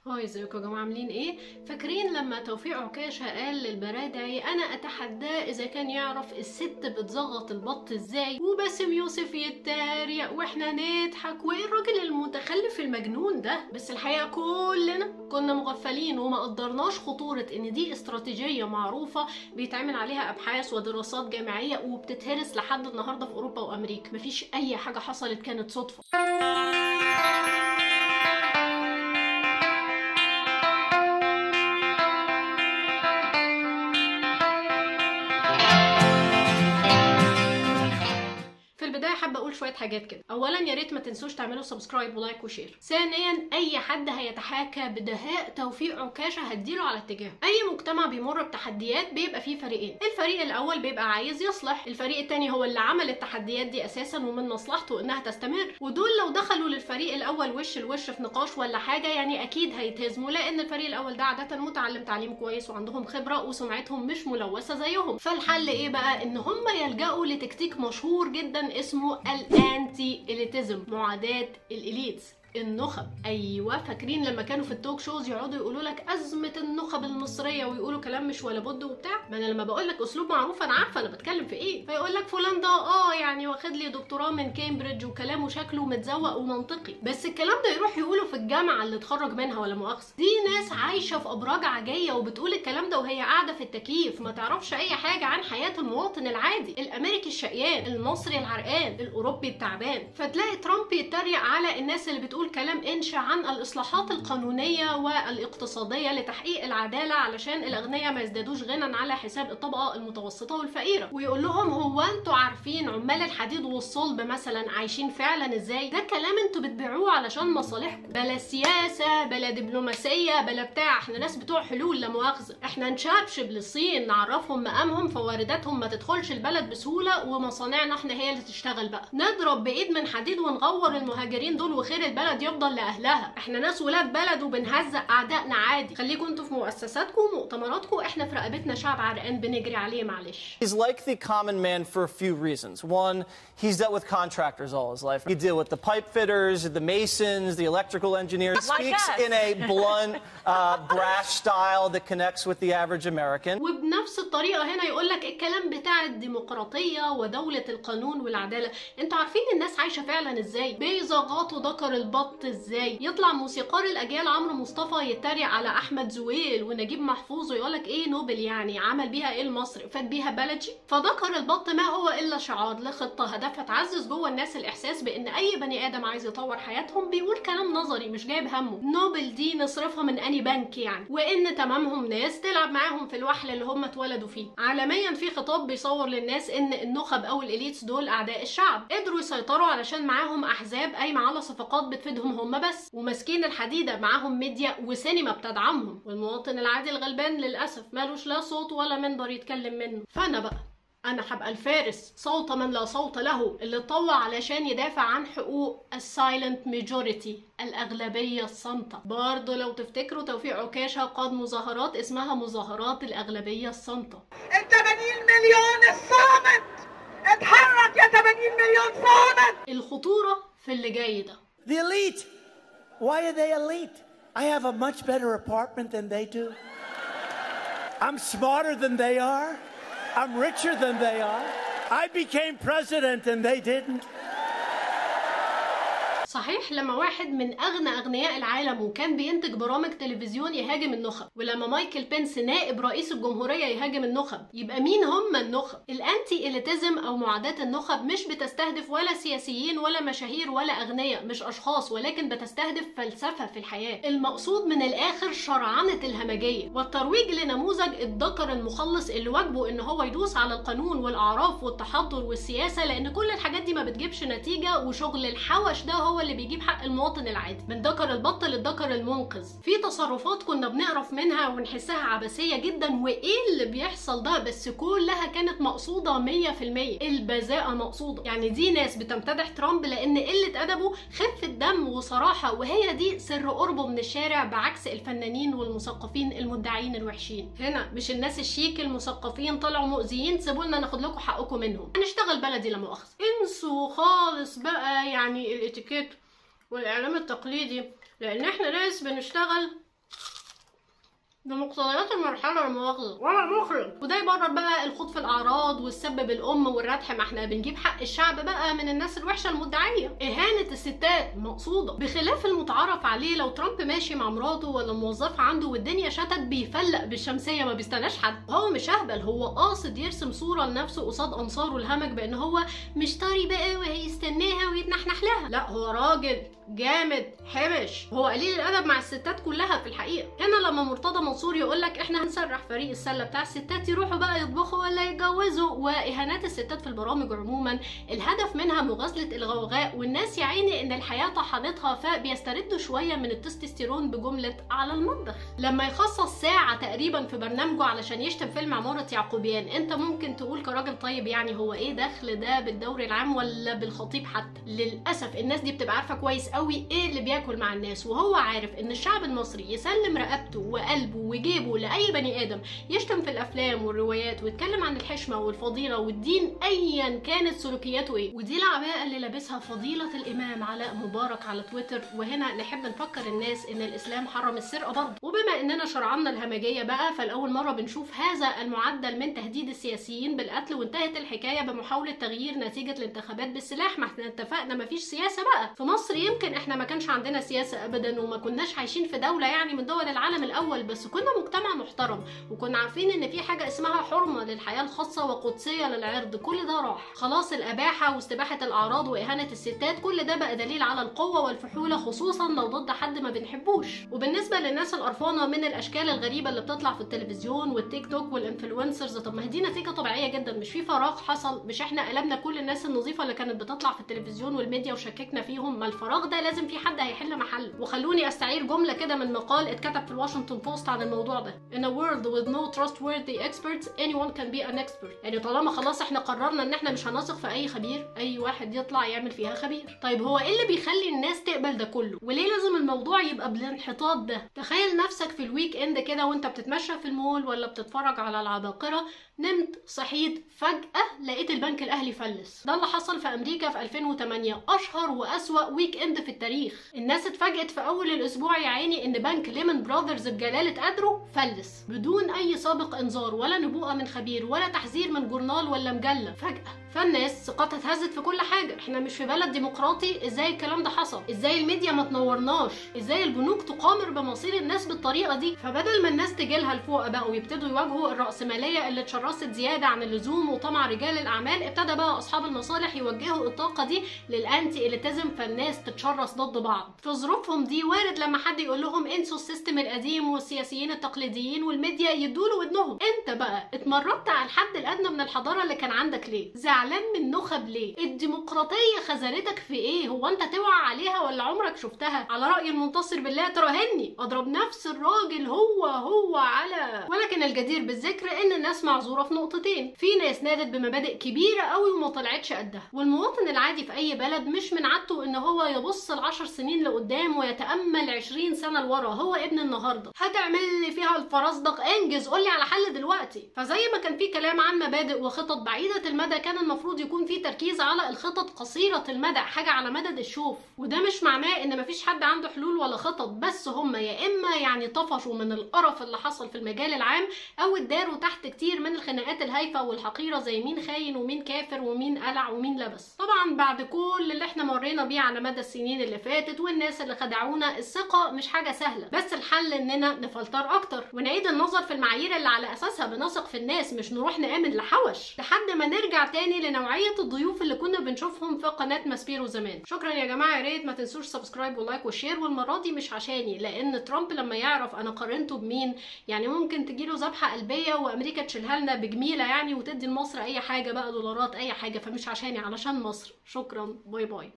هاي، ازيكم يا جماعه؟ عاملين ايه؟ فاكرين لما توفيق عكاشه قال للبرادعي انا اتحداه اذا كان يعرف الست بتزغط البط ازاي، وباسم يوسف يتريق واحنا نضحك، وايه الراجل المتخلف المجنون ده؟ بس الحقيقه كلنا كنا مغفلين وما قدرناش خطوره ان دي استراتيجيه معروفه بيتعمل عليها ابحاث ودراسات جامعيه وبتتهرس لحد النهارده في اوروبا وامريكا. مفيش اي حاجه حصلت كانت صدفه. البدايه حابه اقول شويه حاجات كده. اولا يا ريت ما تنسوش تعملوا سبسكرايب ولايك وشير. ثانيا اي حد هيتحاكى بدهاء توفيق عكاشه هديله على اتجاه. اي مجتمع بيمر بتحديات بيبقى فيه فريقين، الفريق الاول بيبقى عايز يصلح، الفريق الثاني هو اللي عمل التحديات دي اساسا ومن مصلحته انها تستمر، ودول لو دخلوا للفريق الاول وش لوش في نقاش ولا حاجه يعني اكيد هيتهزموا، لان الفريق الاول ده عاده متعلم تعليم كويس وعندهم خبره وسمعتهم مش ملوثه زيهم. فالحل ايه بقى؟ ان هم يلجأوا لتكتيك مشهور جدا اسمه الانتي اليتيزم، معاداة الاليتس، النخب. ايوه، فاكرين لما كانوا في التوك شوز يقعدوا يقولوا لك ازمه النخب المصريه ويقولوا كلام مش ولا بد وبتاع؟ ما انا لما بقول لك اسلوب معروف انا عارفه انا بتكلم في ايه. فيقول لك فلان ده يعني واخد لي دكتوراه من كامبريدج وكلامه شكله متزوق ومنطقي، بس الكلام ده يروح يقوله في الجامعه اللي اتخرج منها ولا مؤاخذه. دي ناس عايشه في ابراج عاجيه وبتقول الكلام ده وهي قاعده في التكييف، ما تعرفش اي حاجه عن حياه المواطن العادي، الامريكي الشقيان، المصري العرقان، الاوروبي التعبان. فتلاقي ترامب يتريق على الناس اللي بتقول كلام انشا عن الاصلاحات القانونيه والاقتصاديه لتحقيق العداله علشان الاغنياء ما يزدادوش غنى على حساب الطبقه المتوسطه والفقيره، ويقول لهم هو انتوا عارفين عمال الحديد والصلب مثلا عايشين فعلا ازاي؟ ده كلام انتوا بتبيعوه علشان مصالحكم، بلا سياسه بلا دبلوماسيه بلا بتاع. احنا ناس بتوع حلول لا مؤاخذه، احنا نشبشب للصين نعرفهم مقامهم فوارداتهم ما تدخلش البلد بسهوله، ومصانعنا احنا هي اللي تشتغل بقى، نضرب بايد من حديد ونغور المهاجرين دول وخير البلد يفضل لأهلها. احنا ناس ولاد بلد وبنهزق اعدائنا عادي. خليكم انتوا في مؤسساتكم ومؤتمراتكم، احنا في رقبتنا شعب عرقان بنجري عليه معلش. He's like the common man for a few reasons. One, he's dealt with contractors all his life. He deal with the pipe fitters, the masons, the electrical engineers. He speaks in a blunt, brash style that connects with the average American. وبنفس الطريقة هنا يقول لك الكلام بتاع الديمقراطية ودولة القانون والعدالة. انتوا عارفين الناس عايشة فعلا ازاي؟ بيزغطوا ذكر البط ازاي؟ يطلع موسيقار الاجيال عمرو مصطفى يتريق على احمد زويل ونجيب محفوظ ويقولك ايه نوبل يعني عمل بيها ايه المصري؟ فات بيها بلدي؟ فذكر البط ما هو الا شعار لخطه هدفها تعزز جوه الناس الاحساس بان اي بني ادم عايز يطور حياتهم بيقول كلام نظري مش جايب همه. نوبل دي نصرفها من اني بنك يعني، وان تمامهم ناس تلعب معاهم في الوحل اللي هم اتولدوا فيه. عالميا في خطاب بيصور للناس ان النخب او الاليتس دول اعداء الشعب، قدروا يسيطروا علشان معاهم احزاب قايمه على صفقات بتفيدهم هم بس، وماسكين الحديده معاهم ميديا وسينما بتدعمهم، والمواطن العادي الغلبان للاسف مالوش لا صوت ولا منبر يتكلم منه. فانا بقى انا هبقى الفارس صوت من لا صوت له اللي اتطوع علشان يدافع عن حقوق السايلنت ميجوريتي، الاغلبيه الصامته. برضه لو تفتكروا توفيق عكاشه قاد مظاهرات اسمها مظاهرات الاغلبيه الصامته. ال 80 مليون الصامت، اتحرك يا 80 مليون صامت. الخطوره في اللي جاي ده. The elite. Why are they elite? I have a much better apartment than they do. I'm smarter than they are. I'm richer than they are. I became president and they didn't. صحيح لما واحد من اغنى اغنياء العالم وكان بينتج برامج تلفزيون يهاجم النخب، ولما مايكل بنس نائب رئيس الجمهوريه يهاجم النخب، يبقى مين هم النخب؟ الانتي اليتيزم او معاداه النخب مش بتستهدف ولا سياسيين ولا مشاهير ولا اغنياء، مش اشخاص، ولكن بتستهدف فلسفه في الحياه. المقصود من الاخر شرعنه الهمجيه والترويج لنموذج الذكر المخلص اللي واجبه ان هو يدوس على القانون والاعراف والتحضر والسياسه، لان كل الحاجات دي ما بتجيبش نتيجه، وشغل الحوش ده هو اللي بيجيب حق المواطن العادي. من ذكر البط للذكر المنقذ. في تصرفات كنا بنقرف منها ونحسها عبثيه جدا، وايه اللي بيحصل ده؟ بس كلها كانت مقصوده 100%. البذاءه مقصوده، يعني دي ناس بتمتدح ترامب لان قله ادبه خفه دم وصراحه، وهي دي سر قربه من الشارع، بعكس الفنانين والمثقفين المدعين الوحشين. هنا مش الناس الشيك المثقفين طلعوا مؤذيين سيبوا لنا ناخد لكم حقكم منهم، هنشتغل بلدي لا مؤاخذه. انسوا خالص بقى يعني الاتيكيت والاعلام التقليدي، لان احنا ناس بنشتغل ده مقتضيات المرحله المؤاخذه ولا مخرج. وده يبرر بقى الخوض في الاعراض والسب الام والردح، ما احنا بنجيب حق الشعب بقى من الناس الوحشه المدعيه. اهانه الستات مقصوده، بخلاف المتعارف عليه لو ترامب ماشي مع مراته ولا موظفه عنده والدنيا شتت بيفلق بالشمسيه ما بيستناش حد. هو مش اهبل، هو قاصد يرسم صوره لنفسه قصاد انصاره الهمج بان هو مش طري بقى وهيستناها ويتنحنح لها. لا، هو راجل جامد حبش، هو قليل الادب مع الستات كلها في الحقيقه. هنا لما مرتضى منصور يقول لك احنا هنسرح فريق السله بتاع الستات يروحوا بقى يطبخوا ولا يتجوزوا، واهانات الستات في البرامج عموما الهدف منها مغازله الغوغاء، والناس يا عيني ان الحياه طحنتها فبيستردوا شويه من التستوستيرون بجمله على المطبخ. لما يخصص ساعه تقريبا في برنامجه علشان يشتم فيلم عماره يعقوبيان، انت ممكن تقول كراجل طيب يعني هو ايه دخل ده بالدوري العام ولا بالخطيب حتى؟ للاسف الناس دي بتبقى عارفه كويس قوي ايه اللي بياكل مع الناس، وهو عارف ان الشعب المصري يسلم رقبته وقلبه وجيبه لاي بني ادم يشتم في الافلام والروايات ويتكلم عن الحشمه والفضيله والدين ايا كانت سلوكياته ايه. ودي العباءه اللي لابسها فضيله الامام علاء مبارك على تويتر. وهنا نحب نفكر الناس ان الاسلام حرم السرقه برضه، وبما اننا شرعنا الهمجيه بقى فالاول مره بنشوف هذا المعدل من تهديد السياسيين بالقتل، وانتهت الحكايه بمحاوله تغيير نتيجه الانتخابات بالسلاح. ما احنا اتفقنا مفيش سياسه بقى في مصر. يمكن احنا ما كانش عندنا سياسه ابدا وما كناش عايشين في دوله يعني من دول العالم الاول، بس كنا مجتمع محترم وكنا عارفين ان في حاجه اسمها حرمه للحياه الخاصه وقدسيه للعرض. كل ده راح خلاص، الاباحه واستباحه الاعراض واهانه الستات كل ده بقى دليل على القوه والفحوله، خصوصا لو ضد حد ما بنحبوش. وبالنسبه للناس القرفانه من الاشكال الغريبه اللي بتطلع في التلفزيون والتيك توك والانفلونسرز، طب ما هي دي نتيجه طبيعيه جدا، مش في فراغ حصل؟ مش احنا قلبنا كل الناس النظيفه اللي كانت بتطلع في التلفزيون والميديا وشككنا فيهم؟ ما الفراغ ده لازم في حد هيحل محله. وخلوني استعير جمله كده من مقال اتكتب في الواشنطن بوست عن الموضوع ده: In a world with no trustworthy experts anyone can be an expert. يعني طالما خلاص احنا قررنا ان احنا مش هنثق في اي خبير، اي واحد يطلع يعمل فيها خبير. طيب هو ايه اللي بيخلي الناس تقبل ده كله؟ وليه لازم الموضوع يبقى بالانحطاط ده؟ تخيل نفسك في الويك اند كده وانت بتتمشى في المول ولا بتتفرج على العباقرة، نمت صحيت فجأة لقيت البنك الاهلي فلس. ده اللي حصل في امريكا في 2008، اشهر واسوأ ويك اند في التاريخ. الناس اتفاجئت في اول الاسبوع يا عيني ان بنك ليمون براذرز بجلالة قدره فلس بدون اي سابق انذار ولا نبوءة من خبير ولا تحذير من جورنال ولا مجلة، فجأة. فالناس ثقتها اتهزت في كل حاجة. احنا مش في بلد ديمقراطي، ازاي الكلام ده حصل؟ ازاي الميديا ما تنورناش؟ ازاي البنوك تقامر بمصير الناس بالطريقة دي؟ فبدل ما الناس تجيلها لفوق بقى ويبتدوا يواجهوا الرأسمالية اللي اتشرست زيادة عن اللزوم وطمع رجال الاعمال، ابتدى بقى اصحاب المصالح يوجهوا الطاقة دي للانتي اليتيزم، فالناس تتشرس ضد بعض. في ظروفهم دي وارد لما حد يقول لهم انسوا السيستم القديم والسياسيين التقليديين والميديا يدوله ودنهم. انت بقى اتمردت على الحد الادنى من الحضارة اللي كان عندك ليه؟ زعلان من نخب ليه؟ الديمقراطية خذلتك في ايه؟ هو انت توعى عليها ولا عمرك شفتها؟ على رأي المنتصر بالله تراهني اضرب نفس الراجل هو على. ولكن الجدير بالذكر ان الناس معذورة في نقطتين: في ناس نادت بمبادئ كبيرة قوي وما طلعتش قدها، والمواطن العادي في اي بلد مش من عادته ان هو يبص ل10 سنين لقدام ويتأمل 20 سنة لورا. هو ابن النهاردة، هتعمل لي فيها الفرزدق؟ انجز قولي على حل دلوقتي. فزي ما كان في كلام عن مبادئ وخطط بعيدة المدى، كان المفروض يكون في تركيز على الخطط قصيرة المدى، حاجة على مدد الشوف. وده مش معناه ان مفيش حد عنده حلول ولا خطط، بس هم يا اما يعني طفشوا من القرف اللي حصل في المجال العام او اتداروا تحت كتير من الخناقات الهايفة والحقيرة زي مين خاين ومين كافر ومين قلع ومين لبس. طبعا بعد كل اللي احنا مرينا بيه على مدى السنين اللي فاتت والناس اللي خدعونا، الثقة مش حاجة سهلة، بس الحل اننا نفلتر اكتر ونعيد النظر في المعايير اللي على اساسها بنثق في الناس، مش نروح نآمن لحوش لحد ما نرجع تاني لنوعية الضيوف اللي كنا بنشوفهم في قناة ماسبيرو زمان. شكرا يا جماعة، يا ريت ما تنسوش سبسكرايب ولايك وشير. والمرة دي مش عشاني، لان ترامب لما يعرف انا قارنته بمين يعني ممكن تجيله ذبحة قلبية وامريكا تشيلها لنا بجميلة يعني وتدي لمصر اي حاجة بقى، دولارات اي حاجة. فمش عشاني، علشان مصر. شكرا، باي باي.